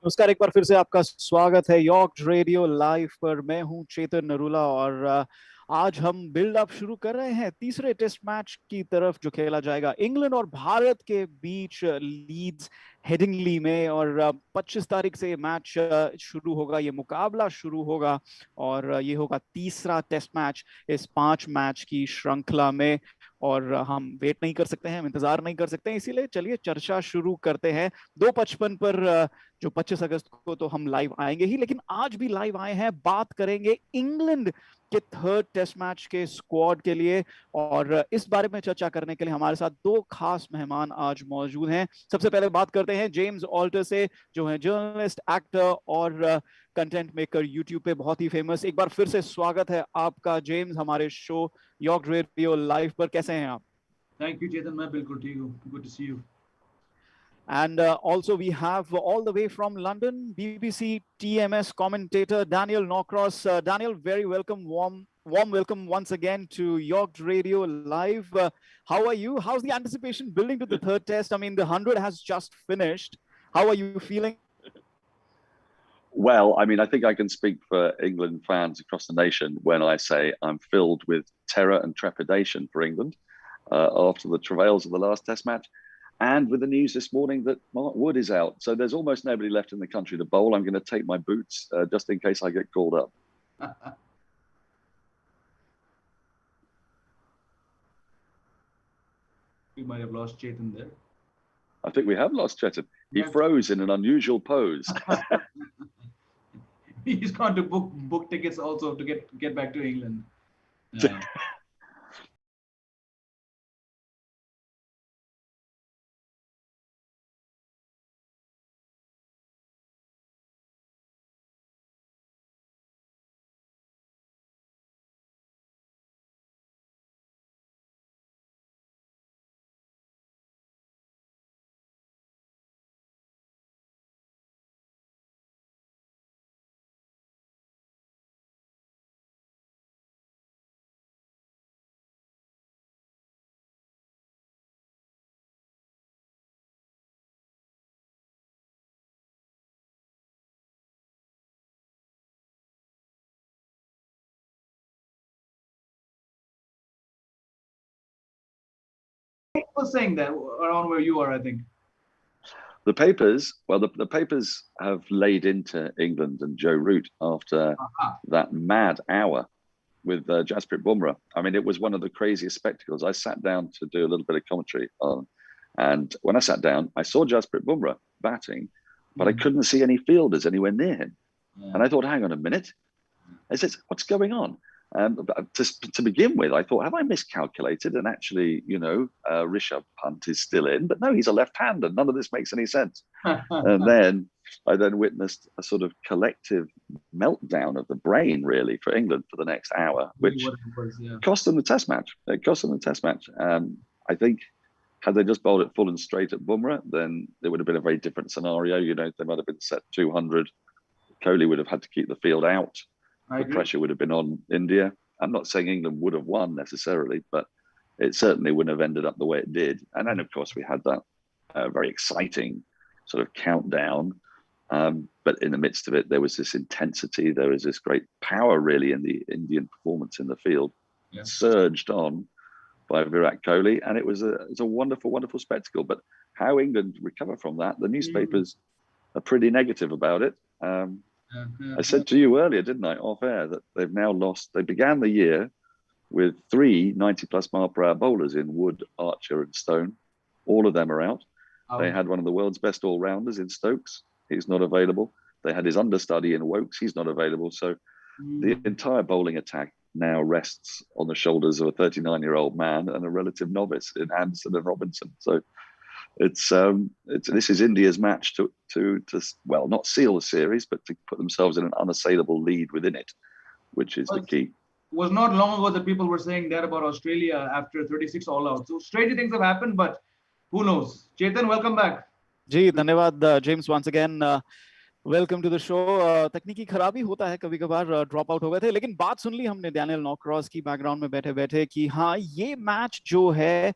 नमस्कार, एक बार फिर से आपका स्वागत है यॉर्क रेडियो लाइव पर। मैं हूं चेतन नरूला और आज हम बिल्ड अप शुरू कर रहे हैं तीसरे टेस्ट मैच की तरफ जो खेला जाएगा इंग्लैंड और भारत के बीच लीड्स हेडिंगली में। और 25 तारीख से ये मैच शुरू होगा, ये मुकाबला शुरू होगा और ये होगा तीसरा टेस्ट मैच इस 5 मैच की श्रृंखला में। और हम वेट नहीं कर सकते हैं, हम इंतजार नहीं कर सकते हैं, इसीलिए चलिए चर्चा शुरू करते हैं। 2:55 पर जो 25 अगस्त को तो हम लाइव आएंगे ही, लेकिन आज भी लाइव आए हैं, बात करेंगे इंग्लैंड के थर्ड टेस्ट मैच के स्क्वाड के लिए। और इस बारे में चर्चा करने के लिए हमारे साथ 2 खास मेहमान आज मौजूद हैं। सबसे पहले बात करते हैं जेम्स ऑल्टर से, जो है जर्नलिस्ट, एक्टर और कंटेंट मेकर, यूट्यूब पे बहुत ही फेमस। एक बार फिर से स्वागत है आपका जेम्स हमारे शो यॉर्क रेडियो लाइव पर। कैसे हैं आप? थैंक यू चेतन, मैं बिल्कुल ठीक हूँ। Good to see you. And also we have all the way from London, BBC TMS commentator Daniel Norcross. Daniel, very welcome, warm welcome once again to York Radio Live. How are you? How's the anticipation building to the third test? I mean, the 100 has just finished. How are you feeling? Well, I mean, I think I can speak for England fans across the nation when I say I'm filled with terror and trepidation for England after the travails of the last test match. And with the news this morning that Mark Wood is out. So there's almost nobody left in the country to bowl. I'm going to take my boots just in case I get called up. We might have lost Chetan there. I think we have lost Chetan. He froze in an unusual pose. He's gone to book tickets also to get back to England. Was saying that around where you are, I think. The papers have laid into England and Joe Root after that mad hour with Jasprit Bumrah. I mean, it was one of the craziest spectacles. I sat down to do a little bit of commentary on, and when I sat down, I saw Jasprit Bumrah batting, but I couldn't see any fielders anywhere near him. Yeah. And I thought, hang on a minute. I said, what's going on? To begin with, I thought, have I miscalculated? And actually, Rishabh Pant is still in, but no, he's a left-hander. None of this makes any sense. And then I witnessed a sort of collective meltdown of the brain, really, for England for the next hour, which cost them the test match. It cost them the test match. I think had they just bowled it full and straight at Bumrah, then it would have been a very different scenario. They might have been set 200. Kohli would have had to keep the field out. The pressure would have been on India. I'm not saying England would have won necessarily, but it certainly wouldn't have ended up the way it did. And then, of course, we had that very exciting sort of countdown. But in the midst of it, there was this intensity. There was this great power, really, in the Indian performance in the field, surged on by Virat Kohli. And it was a wonderful, wonderful spectacle. But how England recover from that, the newspapers are pretty negative about it. I said to you earlier, didn't I, off air, that they've now lost. They began the year with 3 90-plus mile per hour bowlers in Wood, Archer, and Stone. All of them are out. They had one of the world's best all-rounders in Stokes. He's not available. They had his understudy in Wokes. He's not available. So the entire bowling attack now rests on the shoulders of a 39-year-old man and a relative novice in Anderson and Robinson. So this is India's match to well, not seal the series, but to put themselves in an unassailable lead within it, which is the key. It was not long ago that people were saying that about Australia after 36 all out. So strange things have happened, but who knows? Chetan, welcome back. जी, धन्यवाद James once again. Welcome to the show. तकनीकी खराबी होता है, कभी कभार drop out हो गए थे, लेकिन बात सुन ली हमने डैनियल नॉक्रॉस की बैकग्राउंड में बैठे बैठे कि हाँ, ये मैच जो है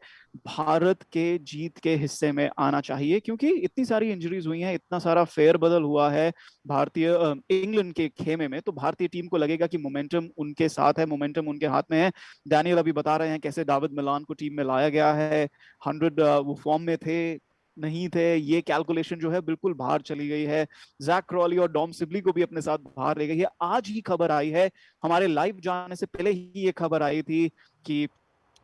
भारत के जीत के हिस्से में आना चाहिए, क्योंकि इतनी सारी इंजरीज हुई हैं, इतना सारा फेर बदल हुआ है भारतीय इंग्लैंड के खेमे में, तो भारतीय टीम को लगेगा कि मोमेंटम उनके साथ है, मोमेंटम उनके हाथ में है। डैनियल अभी बता रहे हैं कैसे दाविद मिलान को टीम में लाया गया है। 100 वो फॉर्म में थे नहीं थे, ये कैलकुलेशन जो है बिल्कुल बाहर चली गई है। जैक क्रॉली और डॉम सिबली को भी अपने साथ बाहर ले गई है। आज ही खबर आई है, हमारे लाइव जाने से पहले ही ये खबर आई थी कि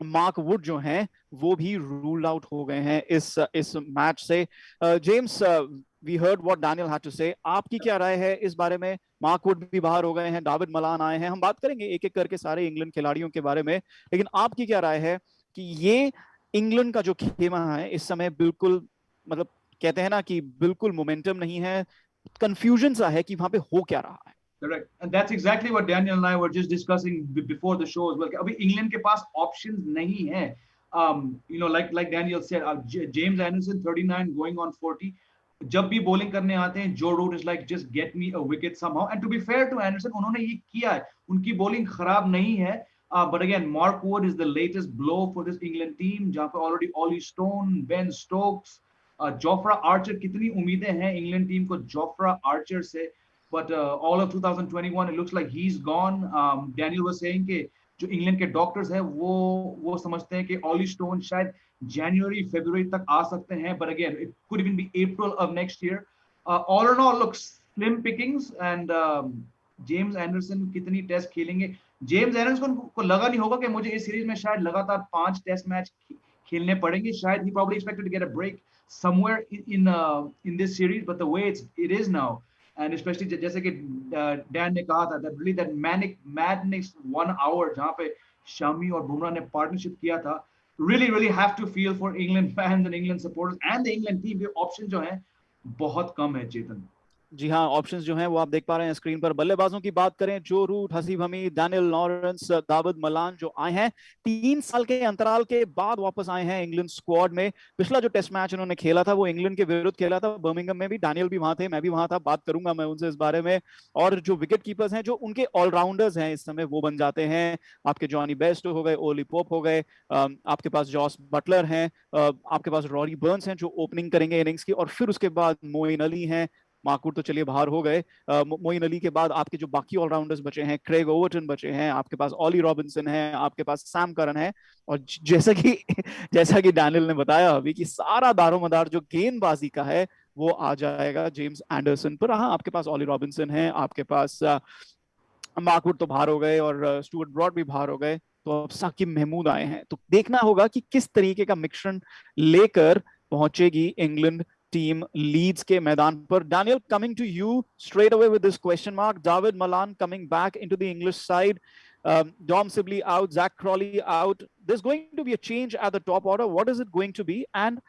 मार्क वुड जो हैं वो भी रूल्ड आउट हो गए हैं इस मैच से। James, we heard what Daniel had to say, आपकी क्या राय है इस बारे में? मार्क वुड भी बाहर हो गए हैं, दाविद मलान आए हैं, हम बात करेंगे एक एक करके सारे इंग्लैंड खिलाड़ियों के बारे में, लेकिन आपकी क्या राय है कि ये इंग्लैंड का जो खेमा है इस समय बिल्कुल, मतलब कहते हैं ना कि बिल्कुल मोमेंटम नहीं है, कंफ्यूजन सा है कि वहां पे हो क्या रहा है? Correct. And that's exactly what Daniel and I were just discussing before the show as well. अभी इंग्लैंड के पास options नहीं है. Like Daniel said, James Anderson 39 going on 40. जब भी bowling करने आते हैं, Joe Root is like just get me a wicket somehow. And to be fair to Anderson, उन्होंने ये किया है. उनकी bowling खराब नहीं है. But again, Mark Wood is the latest blow for this England team. जहाँ पे already Ollie Stone, Ben Stokes, Jofra Archer, कितनी उम्मीदें हैं इंग्लैंड टीम को Jofra Archer से. But all of 2021, it looks like he's gone. Daniel was saying कि जो England के डॉक्टर्स हैं वो समझते हैं कि ऑली स्टोन शायद जनवरी फरवरी तक आ सकते हैं, but again it could even be April of next year. All in all, looks slim pickings. And James Anderson कितनी टेस्ट खेलेंगे? जेम्स एंडरसन को लगा नहीं होगा कि मुझे इस सीरीज में शायद लगातार 5 टेस्ट मैच खेलने पड़ेंगे. शायद he probably expected to get a break somewhere in this series, but the way it is now, and especially जैसे कि डैन ने कहा था, that really that manic madness 1 hour जहाँ पे शामी और बुमराह ने पार्टनरशिप किया था, really have to feel for England fans and England supporters and the England team. ये ऑप्शन जो है बहुत कम है चेतन. जी हाँ, ऑप्शंस जो हैं वो आप देख पा रहे हैं स्क्रीन पर। बल्लेबाजों की बात करें, Joe Root, Haseeb Hameed, Daniel Lawrence, Dawid Malan जो आए हैं 3 साल के अंतराल के बाद वापस आए हैं इंग्लैंड स्क्वाड में। पिछला जो टेस्ट मैच उन्होंने खेला था वो इंग्लैंड के विरुद्ध खेला था बर्मिंघम में भी, डैनियल भी वहां थे, मैं भी वहां था, बात करूंगा मैं उनसे इस बारे में। और जो विकेट कीपर्स हैं, जो उनके ऑलराउंडर्स हैं इस समय, वो बन जाते हैं आपके जॉनी बेस्ट हो गए, ओली पोप हो गए, आपके पास जॉस बटलर हैं, आपके पास रॉरी बर्न्स हैं जो ओपनिंग करेंगे इनिंग्स की, और फिर उसके बाद मोइन अली हैं। माकूर तो चलिए बाहर हो गए, मोइन अली के बाद आपके जो बाकी ऑलराउंडर्स बचे हैं, क्रेग ओवरटन बचे हैं, आपके पास ऑली रॉबिन्सन है, आपके पास सैम करन है, और जैसा कि डैनियल ने बताया अभी कि सारा दारोमदार जो गेंदबाजी का है वो आ जाएगा जेम्स एंडरसन पर। हाँ, आपके पास ऑली रॉबिन्सन है, आपके पास माकूर तो बाहर हो गए, और स्टुअर्ट ब्रॉड भी बाहर हो गए, तो अब साकिब महमूद आए हैं। तो देखना होगा कि किस तरीके का मिश्रण लेकर पहुंचेगी इंग्लैंड टीम लीड्स के मैदान पर। Daniel, coming to you straight away with this question mark. Dawid Malan coming back into the English side. Dom Sibley out, Zach Crawley out. There's going to be a change at the top order. What is it going to be? And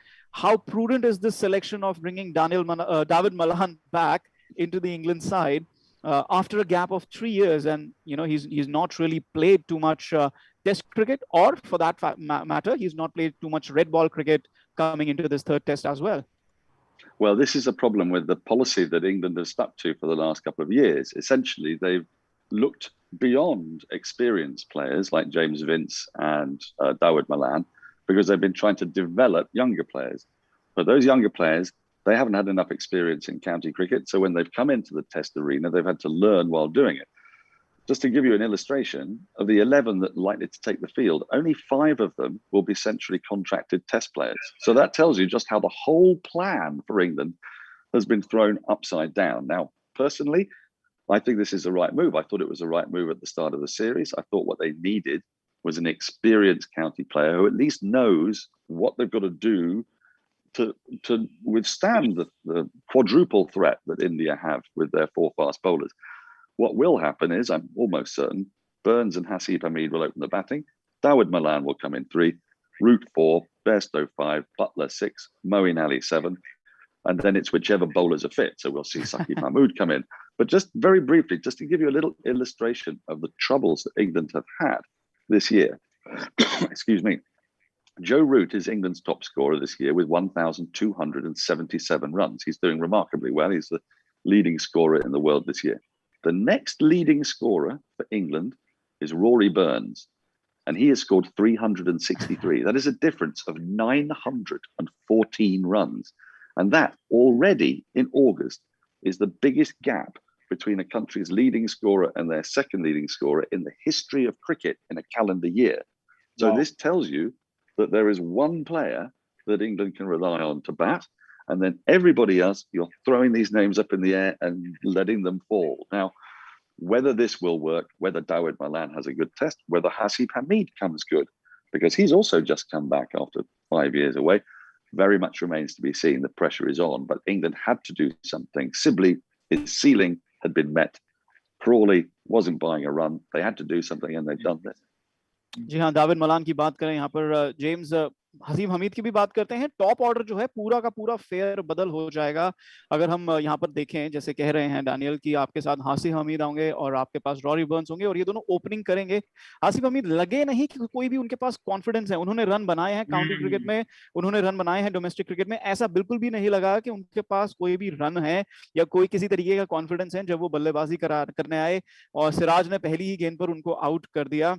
how prudent is this selection of bringing Dawid Malan back into the England side after a gap of 3 years? And, you know, he's not really played too much test cricket, or for that matter, he's not played too much red ball cricket coming into this third test as well. Well, this is a problem with the policy that England has stuck to for the last couple of years. Essentially, they've looked beyond experienced players like James Vince and Dawid Malan, because they've been trying to develop younger players. But those younger players, they haven't had enough experience in county cricket. So when they've come into the test arena, they've had to learn while doing it. Just to give you an illustration, of the 11 that are likely to take the field, only 5 of them will be centrally contracted test players. So that tells you just how the whole plan for England has been thrown upside down. Now, personally, I think this is the right move. I thought it was the right move at the start of the series. I thought what they needed was an experienced county player who at least knows what they've got to do to withstand the quadruple threat that India have with their 4 fast bowlers. What will happen is, I'm almost certain, Burns and Hasib Hamid will open the batting. Dawid Malan will come in 3, Root 4, Bairstow 5, Butler 6, Moeen Ali 7, and then it's whichever bowlers are fit. So we'll see Saqib Mahmood come in. But just very briefly, just to give you a little illustration of the troubles that England have had this year. Excuse me. Joe Root is England's top scorer this year with 1,277 runs. He's doing remarkably well. He's the leading scorer in the world this year. The next leading scorer for England is Rory Burns, and he has scored 363. That is a difference of 914 runs. And that already in August is the biggest gap between a country's leading scorer and their second leading scorer in the history of cricket in a calendar year. So this tells you that there is one player that England can rely on to bat, and then everybody else, you're throwing these names up in the air and letting them fall. Now, whether this will work, whether Dawid Malan has a good test, whether Hasib Hamid comes good, because he's also just come back after 5 years away, very much remains to be seen. The pressure is on, but England had to do something. Sibley, his ceiling had been met. Crawley wasn't buying a run. They had to do something, and they've done this. जी हाँ, David Malan की बात करें यहाँ पर, James Haseeb Hamid की भी बात करते हैं। टॉप ऑर्डर जो है पूरा का पूरा फेयर बदल हो जाएगा अगर हम यहाँ पर देखें, जैसे कह रहे हैं डैनियल कि आपके साथ हासिब हमीद होंगे और आपके पास रॉरी बर्न्स होंगे और ये दोनों ओपनिंग करेंगे। हासिब हमीद लगे नहीं कि कोई भी उनके पास कॉन्फिडेंस है। उन्होंने रन बनाए हैं काउंटी क्रिकेट में, उन्होंने रन बनाए हैं डोमेस्टिक क्रिकेट में, ऐसा बिल्कुल भी नहीं लगा कि उनके पास कोई भी रन है या कोई किसी तरीके का कॉन्फिडेंस है जब वो बल्लेबाजी करने आए और सिराज ने पहली ही गेंद पर उनको आउट कर दिया।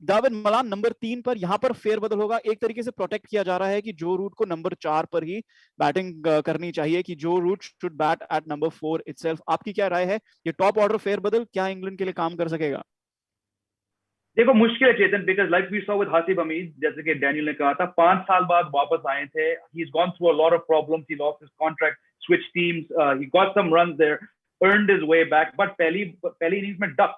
दाविद मलान नंबर 3 पर यहाँ पर फेरबदल होगा। एक तरीके से प्रोटेक्ट किया जा रहा है कि जो रूट को नंबर 4 पर ही बैटिंग करनी चाहिए, कि जो Root should bat at number 4 itself. आपकी क्या राय है, ये टॉप ऑर्डर फेरबदल क्या इंग्लैंड के लिए काम कर सकेगा? देखो मुश्किल है Chetan, because like we saw with Hasib Hameed, जैसे कि डैनियल ने कहा था, 5 साल बाद वापस आए थे। He is gone through a lot of problems, he lost his contract, switch teams, he got some runs there, earned his way back, but पहली इनिंग्स में duck,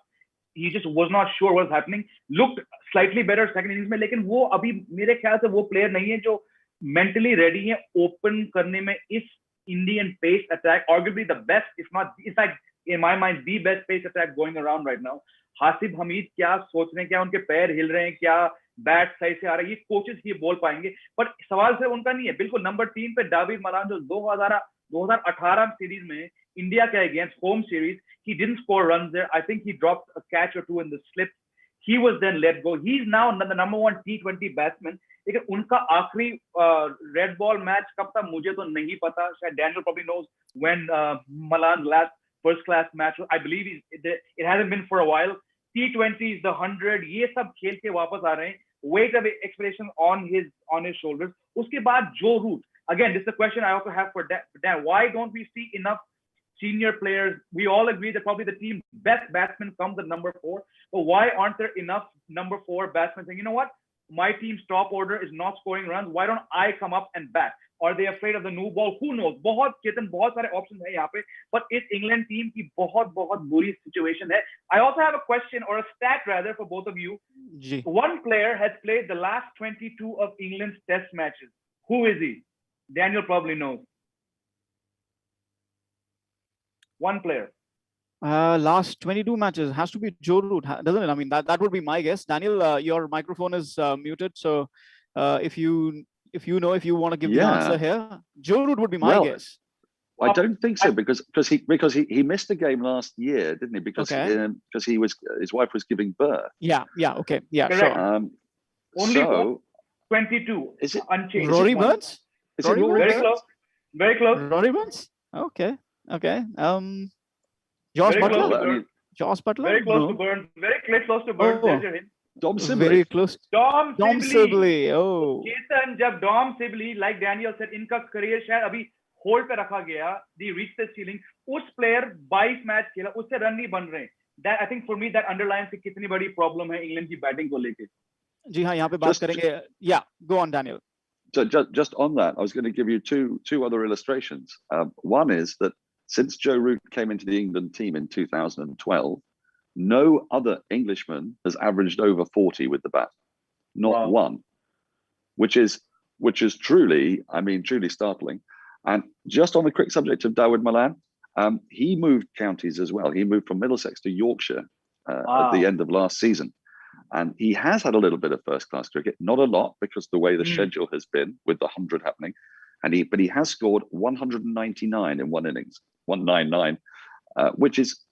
he just was not sure what was happening, looked slightly better second innings में, लेकिन वो अभी मेरे ख्याल से वो प्लेयर नहीं है जो mentally ready है ओपन करने में इस Indian pace attack, arguably the best, if not, in fact, in my mind, the best pace attack going around right now. हासिब हमीद क्या सोच रहे हैं, क्या उनके पैर हिल रहे हैं, क्या बैट सही से आ रहा है, ये कोचेस ही बोल पाएंगे, पर सवाल सिर्फ उनका नहीं है। बिल्कुल नंबर 3 पे दाविद मलान जो 2018 सीरीज में इंडिया के against whom series, he didn't score runs there. I think he dropped a catch or two in the slip. He was then let go. He's now the number 1 T20 batsman. लेकिन उनका आखिरी red ball match कब था मुझे तो नहीं पता। शायद Daniel probably knows when Malan's last first class match. I believe it hasn't been for a while. T20s, the 100, ये सब खेल के वापस आ रहे हैं. Weight of expectation on his shoulders. उसके बाद Joe Root. Again, this is a question I also have for Dan. Why don't we see enough senior players? We all agree that probably the team's best batsman comes at number 4, but why aren't there enough number 4 batsmen saying, you know what, my team's top order is not scoring runs, why don't I come up and bat? Are they afraid of the new ball? Who knows? बहुत सारे options है यहाँ पे, but इस England team की बहुत बुरी situation है. I also have a question, or a stat rather, for both of you. Ji. One player has played the last 22 of England's test matches. Who is he? Daniel probably knows. One player. Last 22 matches has to be Joe Root, doesn't it? I mean, that would be my guess. Daniel, your microphone is muted, so if you want to give the answer here, Joe Root would be my guess. I don't think so, because he missed a game last year, didn't he? Because his wife was giving birth. Yeah, okay, yeah, correct. Sure. Only 22. Is it unchanged? Rory Burns? Is it Rory Very Burns? close. Very close. Rory Burns? Okay. Josh Butler? Josh Butler? Very close to Burns. Very close to Burns. There's your hint. Dom Sibley. Very close. Dom Sibley. Oh. Chetan, जब Dom Sibley, like Daniel said, इनका career शायद अभी hold पे रखा गया, they reached the ceiling. उस player 22 match खेला, उससे रन नहीं बन रहे. That, I think for me, that underlines कि कितनी बड़ी problem है इंग्लैंड की बैटिंग को लेके. जी हाँ, यहाँ पे बात करेंगे. Yeah, go on, Daniel. So just on that, I was going to give you two other illustrations. One is that since Joe Root came into the England team in 2012, no other Englishman has averaged over 40 with the bat. Not one, which is truly startling. And just on the quick subject of Dawid Malan, he moved counties as well. He moved from Middlesex to Yorkshire at the end of last season. And he has had a little bit of first-class cricket, not a lot, because the way the schedule has been with the 100 happening. But he has scored 199 in one innings, 199, which is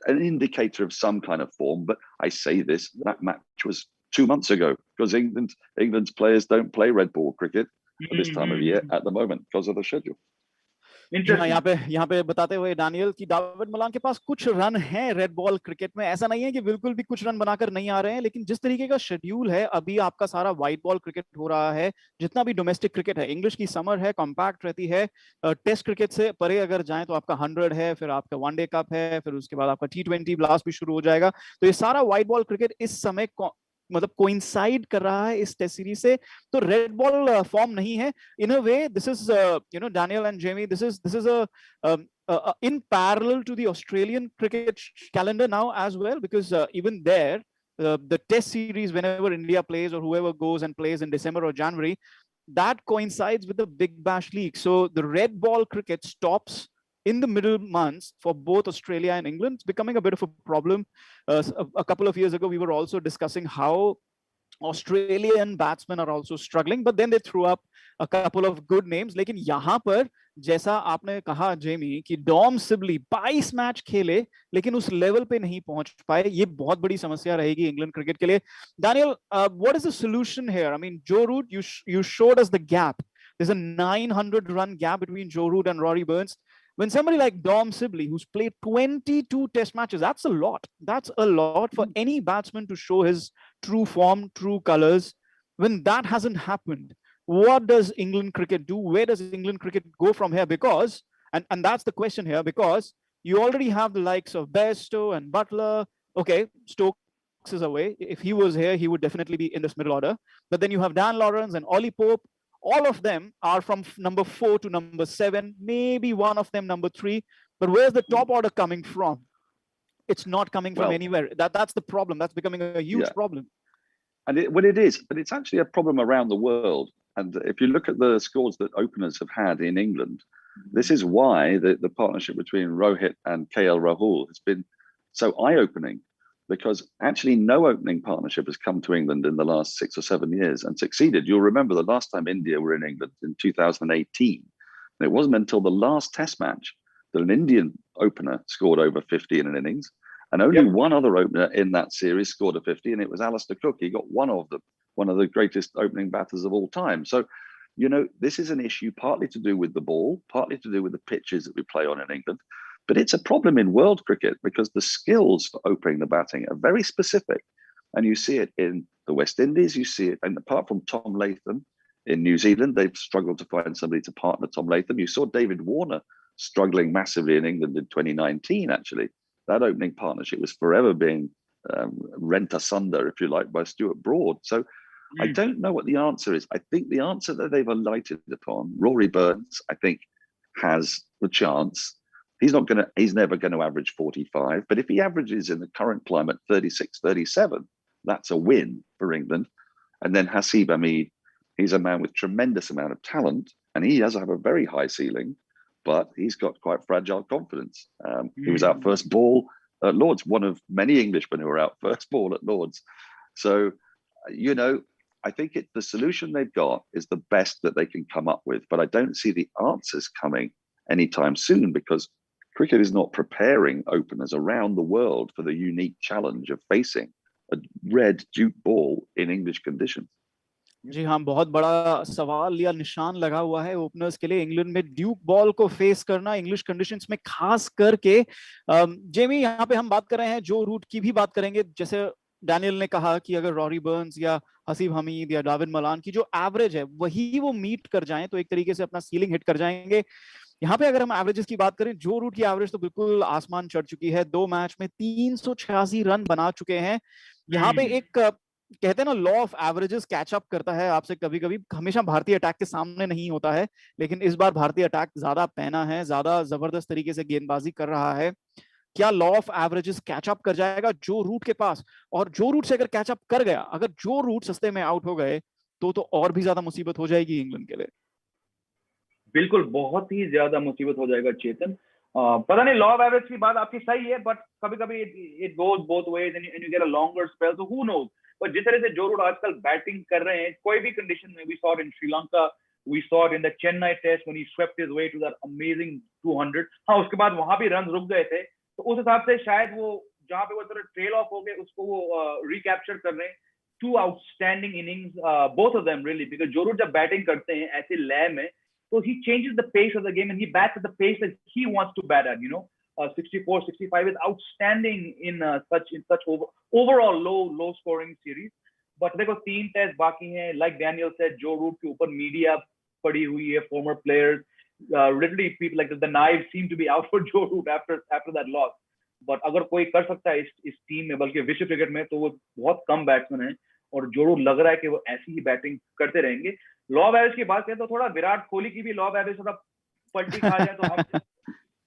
an indicator of some kind of form. But I say this, that match was 2 months ago, because England's players don't play red ball cricket at this time of year at the moment because of the schedule. जी हाँ, यहाँ पे बताते हुए Daniel कि David Malan के पास कुछ run हैं red ball cricket में। ऐसा नहीं है कि बिल्कुल भी कुछ रन बनाकर नहीं आ रहे हैं, लेकिन जिस तरीके का शेड्यूल है अभी आपका सारा व्हाइट बॉल क्रिकेट हो रहा है, जितना भी डोमेस्टिक क्रिकेट है, इंग्लिश की समर है, कॉम्पैक्ट रहती है। टेस्ट क्रिकेट से परे अगर जाएं तो आपका 100 है, फिर आपका वनडे कप है, फिर उसके बाद आपका T20 ब्लास्ट भी शुरू हो जाएगा। तो ये सारा व्हाइट बॉल क्रिकेट इस समय मतलब कोइंसाइड कर रहा है इस टेस्ट सीरीज से। तो रेड बॉल फॉर्म नहीं है in a way. This is Daniel and Jamie, this is in parallel to the Australian cricket calendar now as well, because even there the test series, whenever India plays or whoever goes and plays in December or January, that coincides with the Big Bash League. So the red ball cricket stops in the middle months for both Australia and England. It's becoming a bit of a problem. A couple of years ago we were also discussing how Australian batsmen are also struggling, but then they threw up a couple of good names. लेकिन यहाँ पर जैसा आपने कहा Jamie कि Dom Sibley 22 match खेले लेकिन उस लेवल पे नहीं पहुंच पाए, ये बहुत बड़ी समस्या रहेगी इंग्लैंड क्रिकेट के लिए। Daniel, what is the solution here? I mean, जो root, you showed us the gap. There's a 900 run gap between Joe Root and Rory Burns. When somebody like Dom Sibley, who's played 22 test matches, that's a lot. That's a lot for any batsman to show his true form, true colors. When that hasn't happened, what does England cricket do? Where does England cricket go from here? Because, and that's the question here, because you already have the likes of Bairstow and Butler. Okay, Stokes is away. If he was here, he would definitely be in this middle order. But then you have Dan Lawrence and Ollie Pope. All of them are from number 4 to number 7, maybe one of them number 3. But where's the top order coming from? It's not coming from anywhere. That's the problem. That's becoming a huge problem. And it is, but it's actually a problem around the world. And if you look at the scores that openers have had in England, this is why the partnership between Rohit and KL Rahul has been so eye-opening, because actually no opening partnership has come to England in the last 6 or 7 years and succeeded. You'll remember the last time India were in England in 2018. And it wasn't until the last test match that an Indian opener scored over 50 in an innings. And only one other opener in that series scored a 50, and it was Alistair Cook. He got one of them, one of the greatest opening batters of all time. So, you know, this is an issue partly to do with the ball, partly to do with the pitches that we play on in England. But it's a problem in world cricket because the skills for opening the batting are very specific. And you see it in the West Indies, you see it, and apart from Tom Latham in New Zealand, they've struggled to find somebody to partner Tom Latham. You saw David Warner struggling massively in England in 2019, actually. That opening partnership was forever being rent asunder, if you like, by Stuart Broad. So I don't know what the answer is. I think the answer that they've alighted upon, Rory Burns, I think, has the chance. He's never going to average 45, but if he averages in the current climate 36, 37, that's a win for England. And then Hasib Hamid, he's a man with tremendous amount of talent, and he does have a very high ceiling, but he's got quite fragile confidence. He was out first ball at Lords, one of many Englishmen who were out first ball at Lords. So, you know, I think the solution they've got is the best that they can come up with, but I don't see the answers coming anytime soon because cricket is not preparing openers around the world for the unique challenge of facing a red Duke ball in English conditions. जी हाँ, बहुत बड़ा सवाल या निशान लगा हुआ है openers के लिए इंग्लैंड में ड्यूक बॉल को फेस करना इंग्लिश कंडीशंस में, खास करके जेमी यहाँ पे हम बात कर रहे हैं, जो रूट की भी बात करेंगे। जैसे डैनियल ने कहा कि अगर रॉरी बर्न्स या हसीब हमीद या दाविद मलान की जो एवरेज है वही वो मीट कर जाएं तो एक तरीके से अपना सीलिंग हिट कर जाएंगे। यहाँ पे अगर हम एवरेजेस की बात करें, जो रूट की एवरेज तो बिल्कुल आसमान चढ़ चुकी है, 2 मैच में 386 रन बना चुके हैं। यहाँ पे एक कहते हैं ना, law of averages catch up करता है आपसे कभी कभी, हमेशा भारतीय अटैक के सामने नहीं होता है, लेकिन इस बार भारतीय अटैक ज्यादा पैना है, ज्यादा जबरदस्त तरीके से गेंदबाजी कर रहा है। क्या law of averages catch up कर जाएगा जो रूट के पास? और जो रूट से अगर कैच अप कर गया, अगर जो रूट सस्ते में आउट हो गए तो और भी ज्यादा मुसीबत हो जाएगी इंग्लैंड के लिए। बिल्कुल, बहुत ही ज्यादा मुसीबत हो जाएगा चेतन। पता नहीं, लॉ ऑफ एवरेज की बात आपकी सही है, बट कभी कभी it goes both ways and you get a longer spell, so who knows. पर जिस तरह से जो रूट आजकल बैटिंग कर रहे हैं, कोई भी कंडीशन में, we saw it in Sri Lanka, we saw it in the Chennai test when he swept his way to that amazing 200। हाँ, उसके बाद वहां भी रन रुक गए थे, तो उस हिसाब से शायद वो जहां पे वो थोड़ा ट्रेल ऑफ हो गए उसको वो रिकैप्चर कर रहे हैं। 2 outstanding innings, both of them really, because जो रूट जब बैटिंग करते हैं ऐसे लय में, So he changes the pace of the game and he bats at the pace that he wants to bat at. 64, 65 is outstanding in such overall low scoring series. But देखो 3 test बाकी हैं. Like Daniel said, Joe Root के ऊपर media पड़ी हुई है, former players. Literally people like the knives seem to be out for Joe Root after that loss. But अगर कोई कर सकता है इस टीम में, बल्कि विश्व क्रिकेट में, तो वो बहुत कम बैट्समैन है. और जो रूट लग रहा है कि वो ऐसी ही बैटिंग करते रहेंगे. लॉ ऑफ एवरेज की बात करें तो थोड़ा विराट कोहली की भी लॉ ऑफ एवरेज थोड़ा पलटी खा जाए तो हम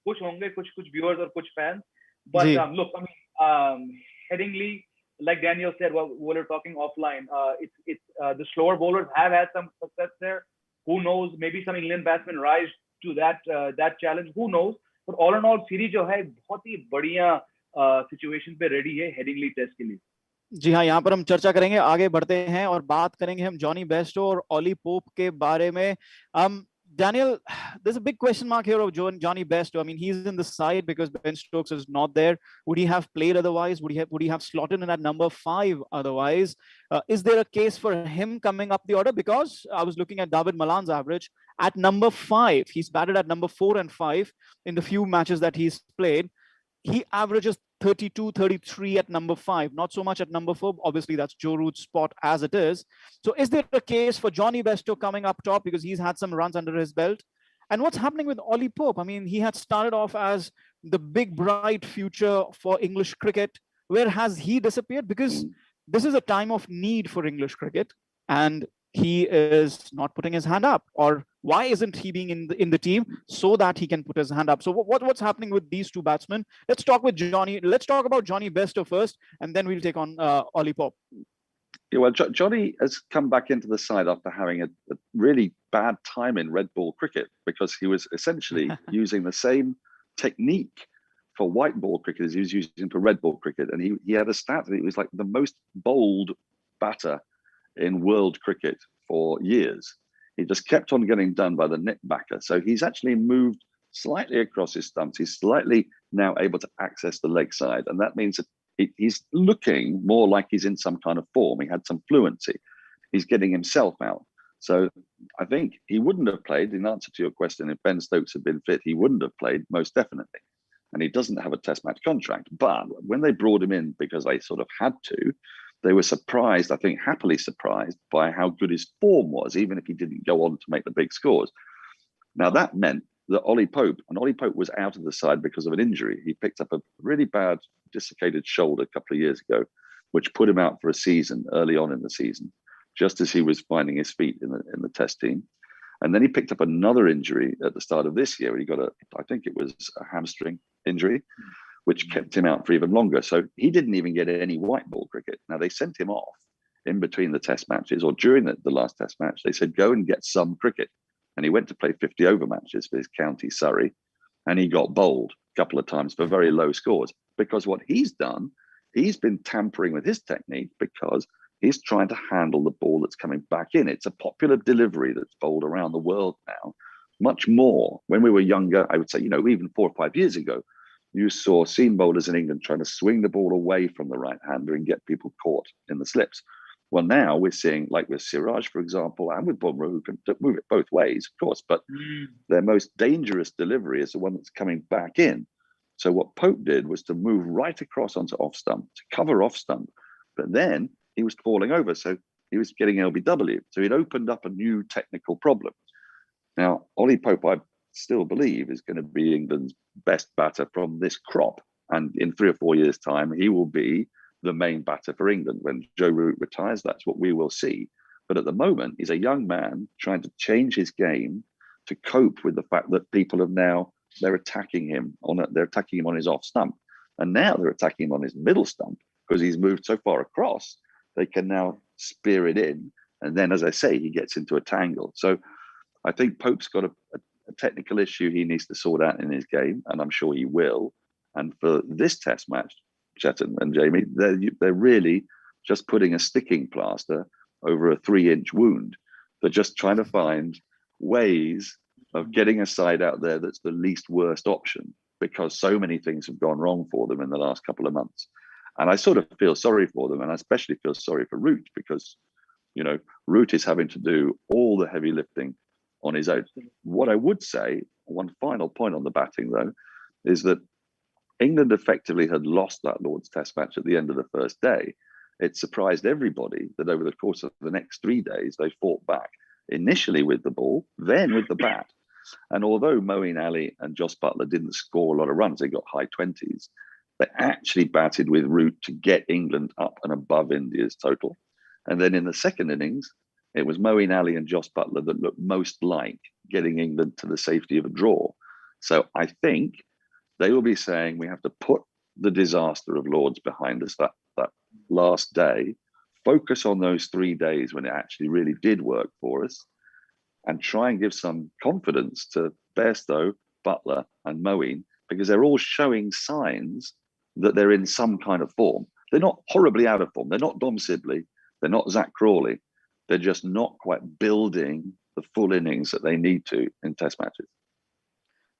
खुश होंगे, कुछ व्यूअर्स और कुछ fans. But look, I mean, Headingley, like Daniel said, we were talking offline, it's the slower bowlers have had some success there. Who knows, maybe some England batsmen rise to that challenge, who knows. But all in all, series जो है बहुत ही बढ़िया situation पे ready है Headingley test के लिए. जी हाँ, यहाँ पर हम चर्चा करेंगे, आगे बढ़ते हैं और बात करेंगे हम जॉनी बेस्टो और ऑली पोप के बारे में. Daniel, there's a big question mark here of Johnny Bairstow. I mean, he's in the side because Ben Stokes is not there. Would he have played otherwise? Would he have slotted in at number 5 otherwise? Is there a case for him coming up the order? Because I was looking at Dawid Malan's average at number 5. He's batted at number 4 and 5 in the few matches that he's played. He averages 32, 33 at number 5, not so much at number 4. Obviously, that's Joe Root's spot as it is. So is there a case for Johnny Bairstow coming up top because he's had some runs under his belt? And what's happening with Ollie Pope? I mean, he had started off as the big, bright future for English cricket. Where has he disappeared? Because this is a time of need for English cricket, and he is not putting his hand up. Or why isn't he being in the team so that he can put his hand up? So what's happening with these two batsmen? Let's talk with Johnny. Let's talk about Johnny Bairstow first, and then we'll take on Ollie Pope. Yeah, well, Johnny has come back into the side after having a really bad time in red ball cricket, because he was essentially using the same technique for white ball cricket as he was using for red ball cricket. And he had a stat that he was like the most bowled batter in world cricket for years. He just kept on getting done by the nip backer. So he's actually moved slightly across his stumps. He's slightly now able to access the leg side. And that means that he's looking more like he's in some kind of form. He had some fluency. He's getting himself out. So I think he wouldn't have played, in answer to your question, if Ben Stokes had been fit, he wouldn't have played, most definitely. And he doesn't have a test match contract. But when they brought him in, because they sort of had to, they were surprised, I think happily surprised, by how good his form was, even if he didn't go on to make the big scores. Now that meant that Ollie Pope was out of the side because of an injury. He picked up a really bad dislocated shoulder a couple of years ago, which put him out for a season early on in the season, just as he was finding his feet in the test team. And then he picked up another injury at the start of this year. He got I think it was a hamstring injury, which kept him out for even longer. So he didn't even get any white ball cricket. Now they sent him off in between the test matches, or during the last test match. They said, go and get some cricket. And he went to play 50 over matches for his county, Surrey. And he got bowled a couple of times for very low scores, because what he's done, he's been tampering with his technique, because he's trying to handle the ball that's coming back in. It's a popular delivery that's bowled around the world now, much more. When we were younger, I would say, even 4 or 5 years ago, you saw seam bowlers in England trying to swing the ball away from the right-hander and get people caught in the slips. Well, now we're seeing, like with Siraj, for example, and with Bumrah, who can move it both ways, of course, but their most dangerous delivery is the one that's coming back in. So what Pope did was to move right across onto off-stump, to cover off-stump, but then he was falling over, so he was getting LBW. So it opened up a new technical problem. Now, Ollie Pope, I still believe, is going to be England's best batter from this crop. And in 3 or 4 years' time, he will be the main batter for England. When Joe Root retires, that's what we will see. But at the moment, he's a young man trying to change his game to cope with the fact that people have now, they're attacking him on his off stump. And now they're attacking him on his middle stump, because he's moved so far across, they can now spear it in. And then, as I say, he gets into a tangle. So I think Pope's got a technical issue he needs to sort out in his game, and I'm sure he will. And for this test match, Chetan and Jamie, they're really just putting a sticking plaster over a 3-inch wound. They're just trying to find ways of getting a side out there that's the least worst option, because so many things have gone wrong for them in the last couple of months. And I sort of feel sorry for them, and I especially feel sorry for Root, because Root is having to do all the heavy lifting on his own. What I would say, one final point on the batting though, is that England effectively had lost that Lord's Test match at the end of the first day. It surprised everybody that over the course of the next 3 days, they fought back, initially with the ball, then with the bat. And although Moeen Ali and Jos Buttler didn't score a lot of runs, they got high 20s, they actually batted with root to get England up and above India's total. And then in the second innings, it was Moeen Ali and Jos Buttler that looked most like getting England to the safety of a draw. So I think they will be saying we have to put the disaster of Lords behind us, that last day, focus on those 3 days when it actually really did work for us, and try and give some confidence to Bairstow, Buttler and Moeen, because they're all showing signs that they're in some kind of form. They're not horribly out of form. They're not Dom Sibley. They're not Zach Crawley. They're just not quite building the full innings that they need to in Test matches.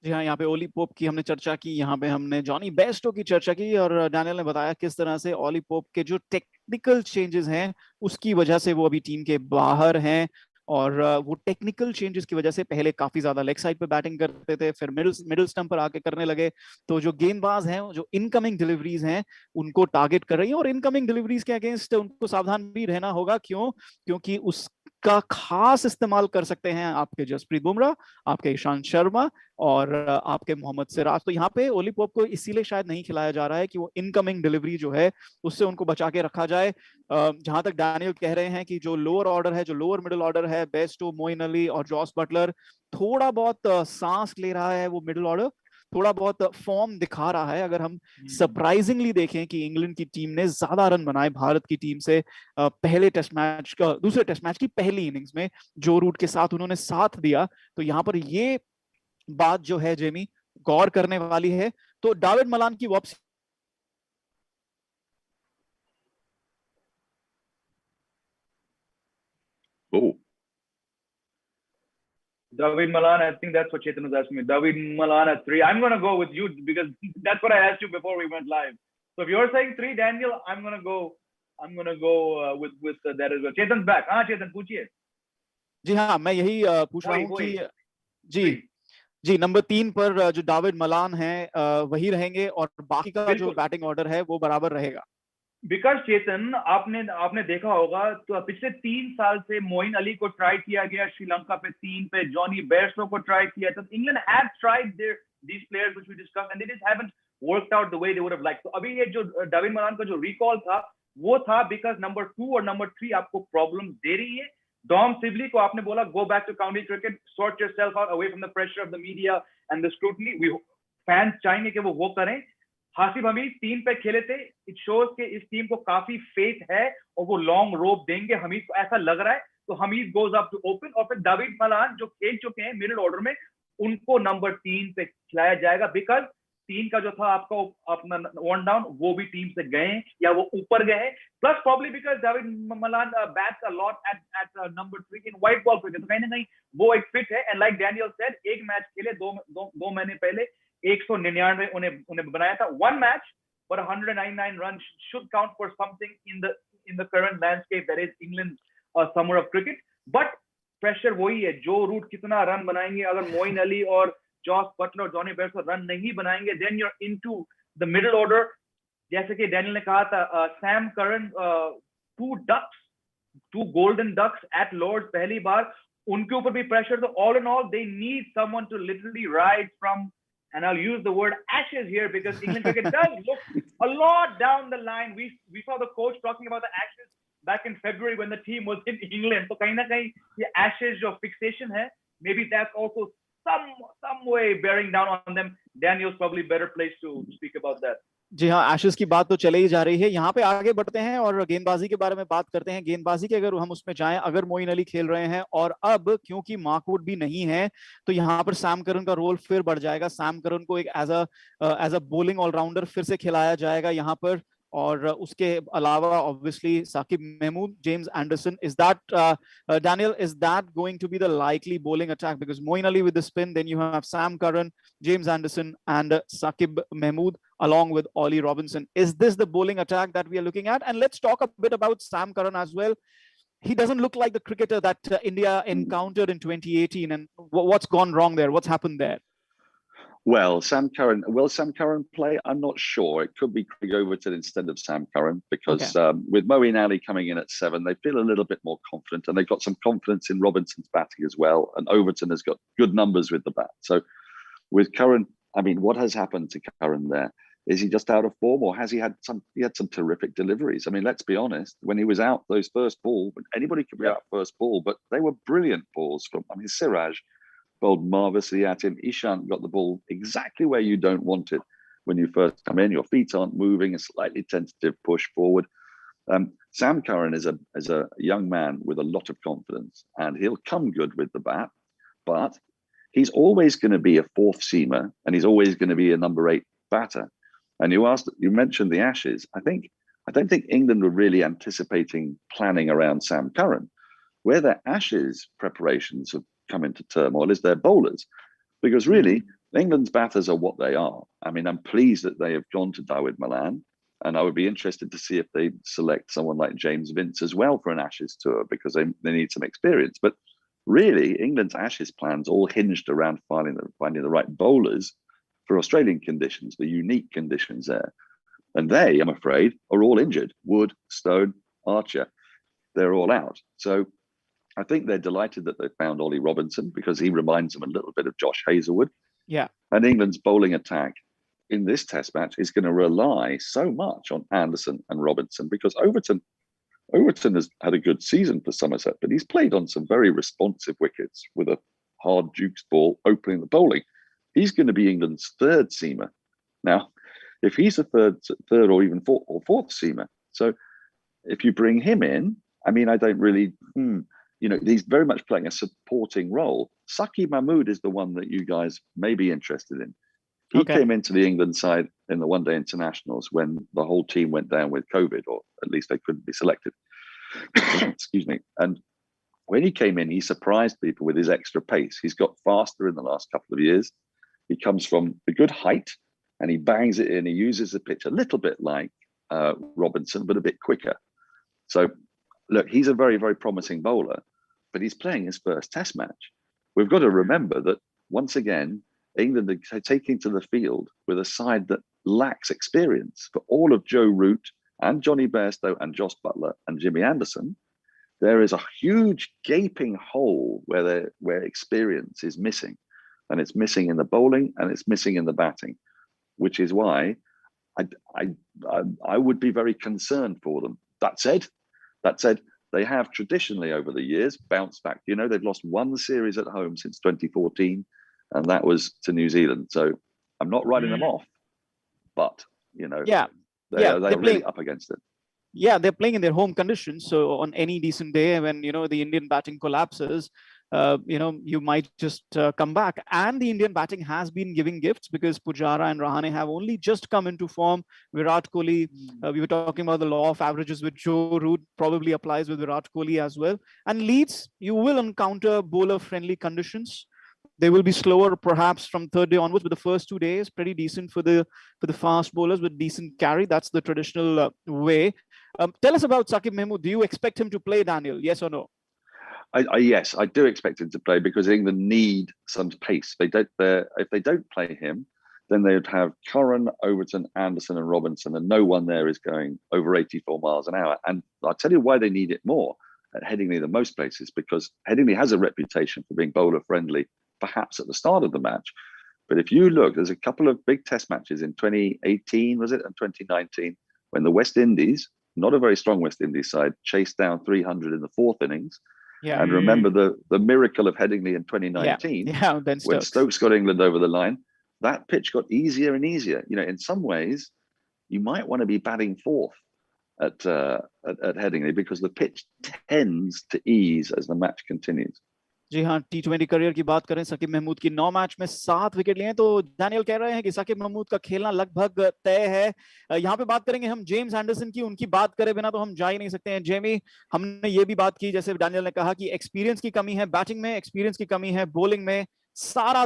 जी हाँ, यहाँ पे Ollie Pope की हमने चर्चा की, यहाँ पे हमने जॉनी बेस्टो की चर्चा की, और डैनियल ने बताया किस तरह से ओली पोप के जो टेक्निकल चेंजेस हैं उसकी वजह से वो अभी टीम के बाहर हैं, और वो टेक्निकल चेंजेस की वजह से पहले काफी ज्यादा लेग साइड पे बैटिंग करते थे, फिर मिडिल स्टंप पर आके करने लगे। तो जो गेंदबाज हैं, जो इनकमिंग डिलीवरीज हैं, उनको टारगेट कर रही है, और इनकमिंग डिलीवरीज के अगेंस्ट उनको सावधान भी रहना होगा। क्योंकि उसका खास इस्तेमाल कर सकते हैं आपके जसप्रीत बुमराह, आपके ईशांत शर्मा और आपके मोहम्मद सिराज। तो यहाँ पे ओली पोप को इसीलिए शायद नहीं खिलाया जा रहा है कि वो इनकमिंग डिलीवरी जो है उससे उनको बचा के रखा जाए। जहां तक डैनियल कह रहे हैं कि जो लोअर ऑर्डर है, जो लोअर मिडिल ऑर्डर है, बेस्टो, मोइन अली और जॉस बटलर, थोड़ा बहुत सांस ले रहा है वो मिडिल ऑर्डर, थोड़ा बहुत फॉर्म दिखा रहा है। अगर हम सरप्राइजिंगली देखें कि इंग्लैंड की टीम ने ज्यादा रन बनाए भारत की टीम से दूसरे टेस्ट मैच की पहली इनिंग्स में, जो रूट के साथ उन्होंने साथ दिया, तो यहाँ पर ये बात जो है जेमी गौर करने वाली है। तो डाविड मलान की वापसी, Dawid Malan, I think that's what Chetan was asking me. Dawid Malan at 3. I'm going to go with you because that's what I asked you before we went live. So if you're saying 3, Daniel, I'm going to go with that as well. Chetan's back. Chetan, पूछिए. जी हाँ, मैं यही पूछ रहा हूँ कि जी number 3 पर जो डाविड मलान है वही रहेंगे और बाकी का जो बैटिंग ऑर्डर है वो बराबर रहेगा। बिकॉज चेतन, आपने देखा होगा तो पिछले 3 साल से मोइन अली को ट्राई किया गया श्रीलंका पे 3 पे, जॉनी बेयरस्टो को ट्राई किया, तो England have tried these players which we discussed and they just haven't worked out the way they would have liked. तो अभी ये जो डाविड मलान का जो रिकॉल था वो था बिकॉज नंबर 2 और नंबर 3 आपको प्रॉब्लम दे रही है। डॉम सिबली को आपने बोला go back to county cricket, sort yourself out away from the pressure of the media and the scrutiny. We fans चाहेंगे कि वो करें। हासिफ हमीद 3 पे खेले थे, इट शोज के इस टीम को काफी फेथ है और वो लॉन्ग रोप देंगे हमीद को, ऐसा लग रहा है। तो Hameed goes up to open और फिर दाविद मलान जो खेल चुके हैं मिडिल ऑर्डर में उनको नंबर 3 पे खिलाया जाएगा बिकॉज 3 का जो था आपका अपना वन डाउन वो भी टीम से गए या वो ऊपर गए, plus probably because David Malan bats a lot at number 3 in white ball cricket, तो कहीं ना कहीं वो एक फिट है। एंड लाइक डैनियल सेड, एक मैच खेले 2 महीने पहले 199 उन्हें बनाया था, 1 match but 199 runs should count for something in the current landscape that is England summer of cricket. But pressure वही है, जो रूट कितना रन बनाएंगे। अगर मोइन अली और जॉस बटलर और जॉनी बेयरस्टो रन नहीं बनाएंगे then you're into the middle order। जैसे कि डैनियल ने कहा था, Sam Curran 2 golden ducks at Lords पहली बार, उनके ऊपर भी प्रेशर। तो all in all they need someone to literally rise from, and I'll use the word ashes here because England cricket does look a lot down the line. We saw the coach talking about the ashes back in February when the team was in England. So kahin na kahin ye ashes jo fixation hai, maybe that's also some way bearing down on them. Daniel's probably better placed to speak about that. जी हाँ, ashes की बात तो चले ही जा रही है। यहाँ पे आगे बढ़ते हैं और गेंदबाजी के बारे में बात करते हैं। गेंदबाजी के अगर हम उसमें जाएं, अगर मोइन अली खेल रहे हैं और अब क्योंकि मार्कवुड भी नहीं है तो यहाँ पर सैम करन का रोल फिर बढ़ जाएगा। सैम करन को एक एज अ बॉलिंग ऑलराउंडर फिर से खिलाया जाएगा यहाँ पर, और उसके अलावा obviously Saqib Mahmood, James Anderson. Is that Daniel, is that going to be the likely bowling attack? Because Moeen Ali with the spin, then you have Sam Curran, James Anderson and Sakib Mahmood along with Ollie Robinson. Is this the bowling attack that we are looking at? And let's talk a bit about Sam Curran as well. he doesn't look like the cricketer that India encountered in 2018. And what's gone wrong there? What's happened there? Well, will Sam Curran play? I'm not sure. It could be Craig Overton instead of Sam Curran because with Moeen Ali coming in at 7, they feel a little bit more confident, and they've got some confidence in Robinson's batting as well. And Overton has got good numbers with the bat. So with Curran, I mean, what has happened to Curran there? Is he just out of form, or has he had some terrific deliveries? I mean, let's be honest, when he was out those first ball, anybody could be out first ball, but they were brilliant balls from, I mean, Siraj bowled marvelously at him. Ishant got the ball exactly where you don't want it when you first come in. Your feet aren't moving, a slightly tentative push forward. Sam Curran is a young man with a lot of confidence, and he'll come good with the bat, but he's always going to be a fourth seamer, and he's always going to be a number 8 batter. And you mentioned the Ashes. I don't think England were really anticipating planning around Sam Curran. Where their Ashes preparations have come into turmoil is their bowlers, because really England's batters are what they are. I mean, I'm pleased that they have gone to Dawid Malan, and I would be interested to see if they select someone like James Vince as well for an Ashes tour, because they need some experience. But really, England's Ashes plans all hinged around finding the right bowlers for Australian conditions, the unique conditions there. And they, I'm afraid, are all injured. Wood, Stone, Archer, they're all out. So I think they're delighted that they found Ollie Robinson, because he reminds them a little bit of Josh Hazlewood. Yeah. And England's bowling attack in this test match is going to rely so much on Anderson and Robinson, because Overton has had a good season for Somerset, but he's played on some very responsive wickets with a hard Duke's ball opening the bowling. He's going to be England's third seamer. Now, if he's a third or even fourth seamer, so if you bring him in, I mean, I don't really, he's very much playing a supporting role. Saqib Mahmood is the one that you guys may be interested in. He came into the England side in the one-day internationals when the whole team went down with COVID, or at least they couldn't be selected. Excuse me. And when he came in, he surprised people with his extra pace. He's got faster in the last couple of years. He comes from a good height, and he bangs it in. He uses the pitch a little bit like Robinson, but a bit quicker. So, look, he's a very, very promising bowler, but he's playing his first test match. We've got to remember that, once again, England are taking to the field with a side that lacks experience. For all of Joe Root and Johnny Bairstow and Joss Buttler and Jimmy Anderson, there is a huge gaping hole where experience is missing. And it's missing in the bowling, and it's missing in the batting, which is why I would be very concerned for them. That said, they have traditionally over the years bounced back. You know, they've lost one series at home since 2014, and that was to New Zealand. So I'm not writing them off, but they're really up against it. Yeah, they're playing in their home conditions. So on any decent day when the Indian batting collapses, you might just come back. And the Indian batting has been giving gifts, because Pujara and Rahane have only just come into form. Virat Kohli, we were talking about the law of averages with Joe Root, probably applies with Virat Kohli as well. And Leeds, you will encounter bowler-friendly conditions. They will be slower, perhaps from third day onwards, but the first 2 days pretty decent for the fast bowlers with decent carry. That's the traditional way. Tell us about Saqib Mahmood. Do you expect him to play, Daniel? Yes or no? Yes, I do expect him to play, because England need some pace. If they don't play him, then they would have Curran, Overton, Anderson, and Robinson, and no one there is going over 84 miles an hour. And I'll tell you why they need it more at Headingley than most places, because Headingley has a reputation for being bowler friendly, perhaps at the start of the match. But if you look, there's a couple of big test matches in 2018, was it, and 2019, when the West Indies, not a very strong West Indies side, chased down 300 in the fourth innings. Yeah. And remember the miracle of Headingley in 2019, when Stokes got England over the line. That pitch got easier and easier. In some ways, you might want to be batting fourth at Headingley, because the pitch tends to ease as the match continues. जी हाँ, T20 career की बात करें, सकीब महमूद की 9 match में 7 wicket लिए, तो Daniel कह रहे हैं कि सकीब महमूद का खेलना लगभग तय है। यहाँ पे बात करेंगे हम जेम्स एंडरसन की, उनकी बात करे बिना तो हम जा ही नहीं सकते हैं। जेमी, हमने ये भी बात की, जैसे डैनियल ने कहा कि एक्सपीरियंस की कमी है बैटिंग में, एक्सपीरियंस की कमी है बॉलिंग में, सारा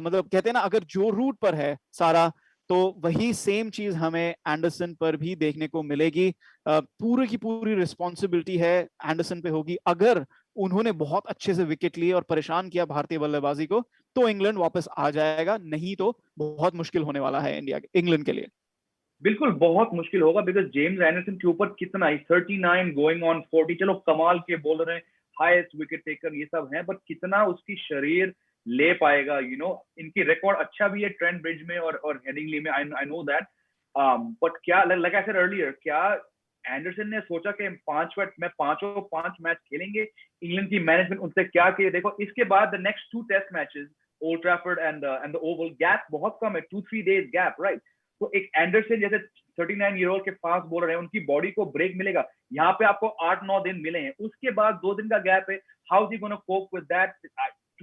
मतलब कहते हैं ना, अगर जो रूट पर है सारा, तो वही सेम चीज हमें एंडरसन पर भी देखने को मिलेगी। पूरी की पूरी रिस्पॉन्सिबिलिटी है एंडरसन पे होगी। अगर उन्होंने बहुत अच्छे से विकेट लिए और परेशान किया भारतीय बल्लेबाजी को, तो इंग्लैंड वापस आ जाएगा, नहीं तो बहुत मुश्किल होने वाला है इंग्लैंड के लिए। बिल्कुल बहुत मुश्किल होगा, बिकॉज जेम्स एंडरसन के ऊपर कितना ही 39 गोइंग ऑन 40, चलो कमाल के बॉलर हैं, हाईएस्ट विकेट टेकर ये सब हैं, बट कितना उसकी शरीर ले पाएगा, इनकी रिकॉर्ड अच्छा भी है ट्रेंट ब्रिज में और हेडिंगली में, आई नो दैट, बट क्या लाइक आई सेड अर्लियर, क्या एंडरसन ने सोचा कि पांच मैच खेलेंगे? इंग्लैंड की मैनेजमेंट उनसे क्या किए? देखो इसके बाद the next 2 test matches Old Trafford and the Oval, gap बहुत कम है, 2-3 डेज गैप, राइट? तो एक एंडरसन जैसे 39 ईयर ओल्ड के फास्ट बॉलर है, उनकी बॉडी को ब्रेक मिलेगा। यहाँ पे आपको 8-9 दिन मिले हैं, उसके बाद 2 दिन का गैप है, how is he gonna cope with that?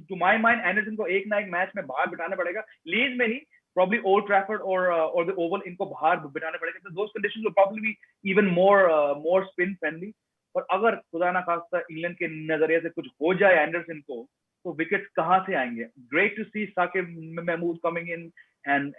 To my mind Anderson को एक ना एक मैच में बाहर बिठाना पड़ेगा, लीड्स में ही, probably Old Trafford or the Oval, इनको बाहर बिठाने पड़ेगा, तो those conditions will probably be even more spin friendly। और अगर खुदा ना खास्ता इंग्लैंड के नजरिए से कुछ हो जाए एंडरसन को, तो विकेट्स कहाँ से आएंगे? Great to see Saqib Mahmood coming in and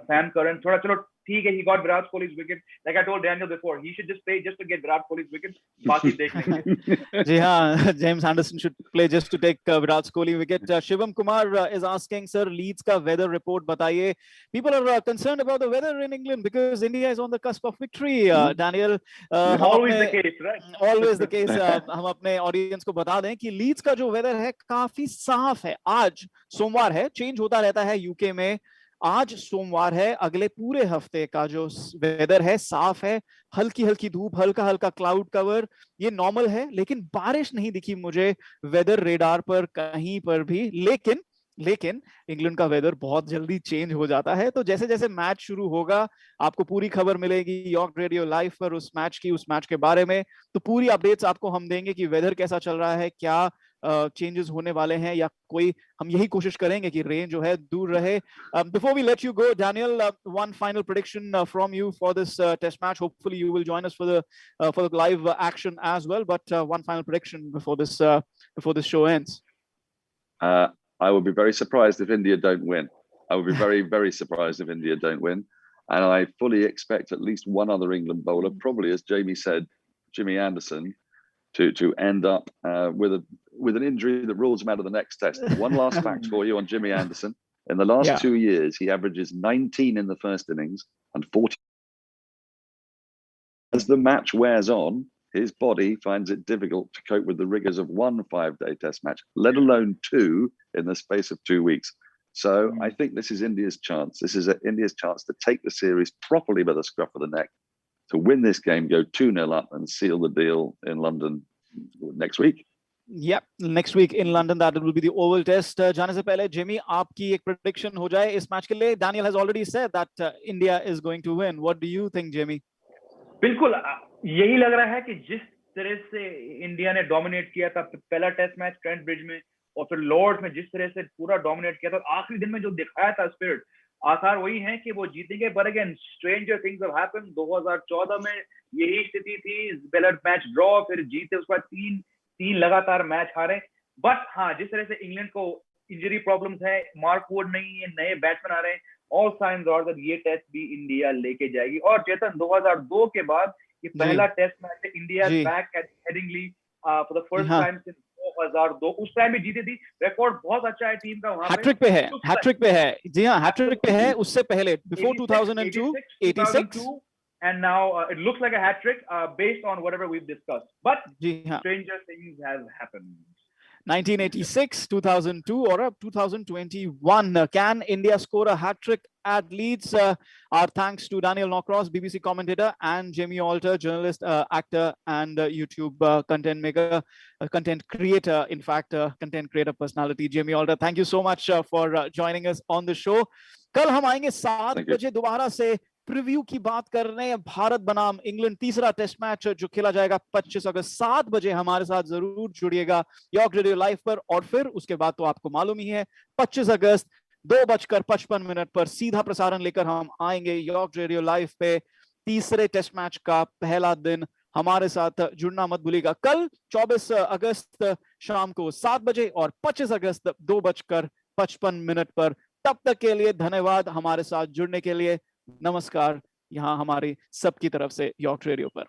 Sam Curran, थोड़ा चलो ठीक है, he got Virat Kohli's wicket, like I told Daniel before, he should just play just to get Virat Kohli's wicket, बाकी देख लेंगे। जी हाँ, James Anderson should play just to take Virat Kohli wicket. Shivam Kumar is asking, sir, Leeds का weather report बताइए. People are concerned about the weather in England because India is on the cusp of victory. Daniel, always the case, right? Always the case. हम अपने audience को बता दें कि Leeds का जो वेदर है काफी साफ है। आज सोमवार है, चेंज होता रहता है यूके में, आज सोमवार है, अगले पूरे हफ्ते का जो वेदर है साफ है, हल्की हल्की धूप, हल्का हल्का क्लाउड कवर, ये नॉर्मल है, लेकिन बारिश नहीं दिखी मुझे वेदर रेडार पर कहीं पर भी। लेकिन इंग्लैंड का वेदर बहुत जल्दी चेंज हो जाता है, तो जैसे जैसे मैच शुरू होगा आपको पूरी खबर मिलेगी यॉर्क रेडियो लाइव पर उस मैच के बारे में। तो पूरी अपडेट्स आपको हम देंगे कि वेदर कैसा चल रहा है, क्या चेंजेस होने वाले हैं, या कोई, हम यही कोशिश करेंगे कि रेन जो है दूर रहे। Before we let you go Daniel, one final prediction from you for this test match. Hopefully you will join us for the live action as well, but one final prediction before this show ends. I will be very surprised if India don't win. I will be very, very surprised if India don't win. And I fully expect at least one other England bowler, probably, as Jamie said, Jimmy Anderson, to end up with an injury that rules him out of the next test. One last fact for you on Jimmy Anderson. In the last 2 years, he averages 19 in the first innings and 40. As the match wears on, his body finds it difficult to cope with the rigors of one 5-day test match, let alone 2 in the space of 2 weeks. So I think this is India's chance. This is India's chance to take the series properly by the scruff of the neck, to win this game, go 2-0 up and seal the deal in London next week. Yep, next week in London, that will be the Oval Test. जाने से पहले Jimmy, आपकी एक prediction हो जाए इस match के लिए. Daniel has already said that India is going to win. What do you think, Jimmy? बिल्कुल यही लग रहा है कि जिस तरह से इंडिया ने डोमिनेट किया था पहला टेस्ट मैच ट्रेंट ब्रिज में, और फिर लॉर्ड्स में जिस तरह से पूरा डोमिनेट किया था, और आखिरी दिन में जो दिखाया था स्पिरिट, आसार वही है कि वो जीतेंगे। But again stranger things have happened. 2014 में यही स्थिति थी, पहला मैच ड्रॉ, फिर जीते, उसके बाद तीन लगातार मैच हारे। बट हाँ, जिस तरह से इंग्लैंड को इंजरी प्रॉब्लम्स है, मार्क वुड नहीं है, नए बैट्समैन आ रहे हैं, ऑल साइंस आर दैट ये टेस्ट भी इंडिया लेके जाएगी। और चेतन, 2002 के बाद ये पहला टेस्ट मैच है, India back at Headingley for the first time since 2002। उस टाइम भी जीती थी, रिकॉर्ड बहुत अच्छा है टीम का। वहां हैट्रिक पे है जी हाँ, हैट्रिक पे है। उससे पहले before 2002 86 and now it looks like a hat trick based on whatever we've discussed, but stranger things have happened. 1986, 2002 or 2021, can India score a hat trick at Leeds? Our thanks to Daniel Norcross, BBC commentator, and Jamie Alter, journalist, actor, and YouTube content maker, content creator, in fact, content creator personality. Jamie Alter, thank you so much for joining us on the show. कल हम आएंगे 7 बजे दोबारा से preview की बात कर रहे हैं। भारत बनाम इंग्लैंड तीसरा टेस्ट मैच जो खेला जाएगा 25 अगस्त 7 बजे। हमारे साथ जरूर जुड़िएगा यॉर्क रेडियो लाइव पर। और फिर उसके बाद तो आपको मालूम ही है, 25 अगस्त 2:55 पर सीधा प्रसारण लेकर हम आएंगे यॉर्क रेडियो लाइव पे। तीसरे टेस्ट मैच का पहला दिन, हमारे साथ जुड़ना मत भूलिएगा। कल 24 अगस्त शाम को 7 बजे और 25 अगस्त 2:55 पर तब तक के लिए धन्यवाद हमारे साथ जुड़ने के लिए। नमस्कार, यहाँ हमारी सबकी तरफ से यॉर्क रेडियो पर।